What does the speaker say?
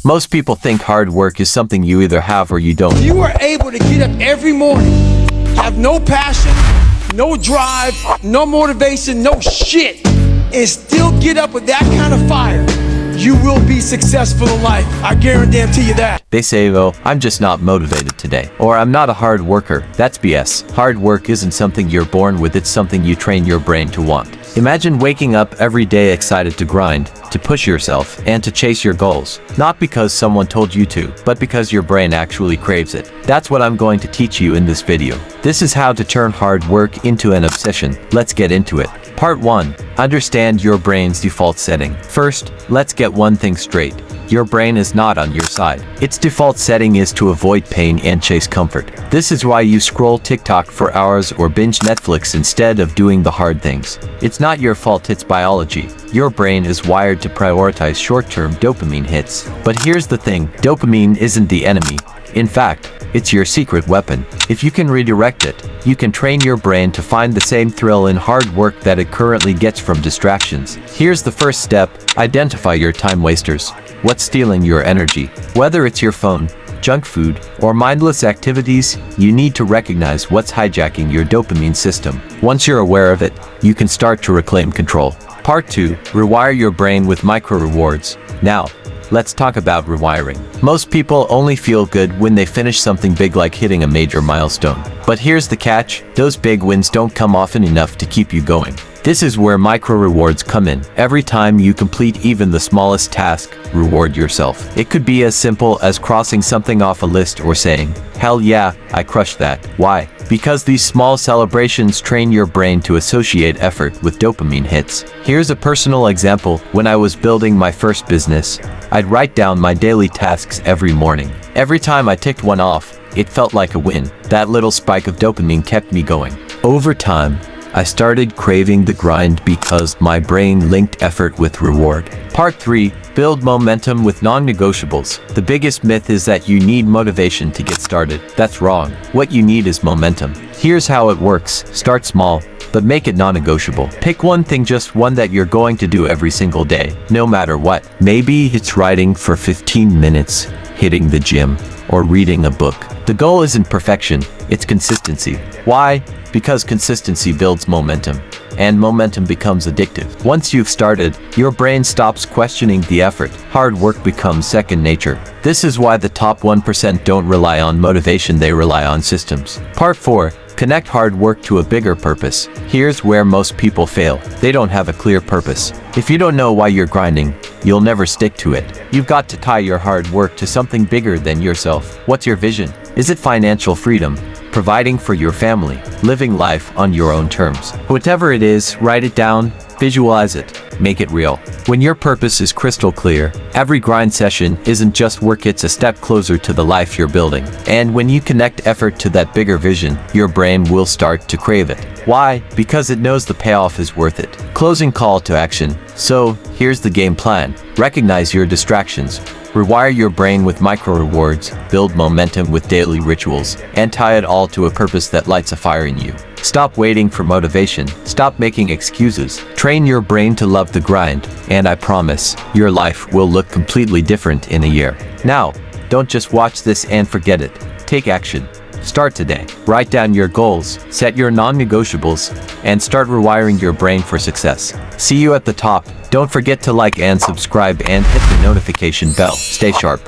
Most people think hard work is something you either have or you don't. You are able to get up every morning, have no passion, no drive, no motivation, no shit, and still get up with that kind of fire. You will be successful in life. I guarantee you that. They say, oh, I'm just not motivated today. Or I'm not a hard worker. That's BS. Hard work isn't something you're born with, it's something you train your brain to want. Imagine waking up every day excited to grind, to push yourself, and to chase your goals. Not because someone told you to, but because your brain actually craves it. That's what I'm going to teach you in this video. This is how to turn hard work into an obsession. Let's get into it. Part 1. Understand your brain's default setting. First, let's get one thing straight. Your brain is not on your side. Its default setting is to avoid pain and chase comfort. This is why you scroll TikTok for hours or binge Netflix instead of doing the hard things. It's not your fault, it's biology. Your brain is wired to prioritize short-term dopamine hits. But here's the thing, dopamine isn't the enemy. In fact, it's your secret weapon. If you can redirect it, you can train your brain to find the same thrill in hard work that it currently gets from distractions. Here's the first step, identify your time wasters. What's stealing your energy? Whether it's your phone, junk food, or mindless activities, you need to recognize what's hijacking your dopamine system. Once you're aware of it, you can start to reclaim control. Part 2. Rewire your brain with micro-rewards. Now, let's talk about rewiring. Most people only feel good when they finish something big like hitting a major milestone. But here's the catch, those big wins don't come often enough to keep you going. This is where micro-rewards come in. Every time you complete even the smallest task, reward yourself. It could be as simple as crossing something off a list or saying, "Hell yeah, I crushed that." Why? Because these small celebrations train your brain to associate effort with dopamine hits. Here's a personal example. When I was building my first business, I'd write down my daily tasks every morning. Every time I ticked one off, it felt like a win. That little spike of dopamine kept me going. Over time, I started craving the grind because my brain linked effort with reward. Part 3. Build momentum with non-negotiables. The biggest myth is that you need motivation to get started. That's wrong. What you need is momentum. Here's how it works. Start small, but make it non-negotiable. Pick one thing, just one that you're going to do every single day, no matter what. Maybe it's writing for 15 minutes, hitting the gym, or reading a book. The goal isn't perfection, it's consistency. Why? Because consistency builds momentum, and momentum becomes addictive. Once you've started, your brain stops questioning the effort. Hard work becomes second nature. This is why the top 1% don't rely on motivation, they rely on systems. Part 4. Connect hard work to a bigger purpose. Here's where most people fail. They don't have a clear purpose. If you don't know why you're grinding, you'll never stick to it. You've got to tie your hard work to something bigger than yourself. What's your vision? Is it financial freedom? Providing for your family? Living life on your own terms? Whatever it is, write it down, visualize it, make it real. When your purpose is crystal clear, every grind session isn't just work, it's a step closer to the life you're building. And when you connect effort to that bigger vision, your brain will start to crave it. Why? Because it knows the payoff is worth it. Closing call to action. So, here's the game plan. Recognize your distractions. Rewire your brain with micro-rewards, build momentum with daily rituals, and tie it all to a purpose that lights a fire in you. Stop waiting for motivation, stop making excuses, train your brain to love the grind, and I promise, your life will look completely different in a year. Now, don't just watch this and forget it. Take action. Start today. Write down your goals, set your non-negotiables, and start rewiring your brain for success. See you at the top. Don't forget to like and subscribe and hit the notification bell. Stay sharp.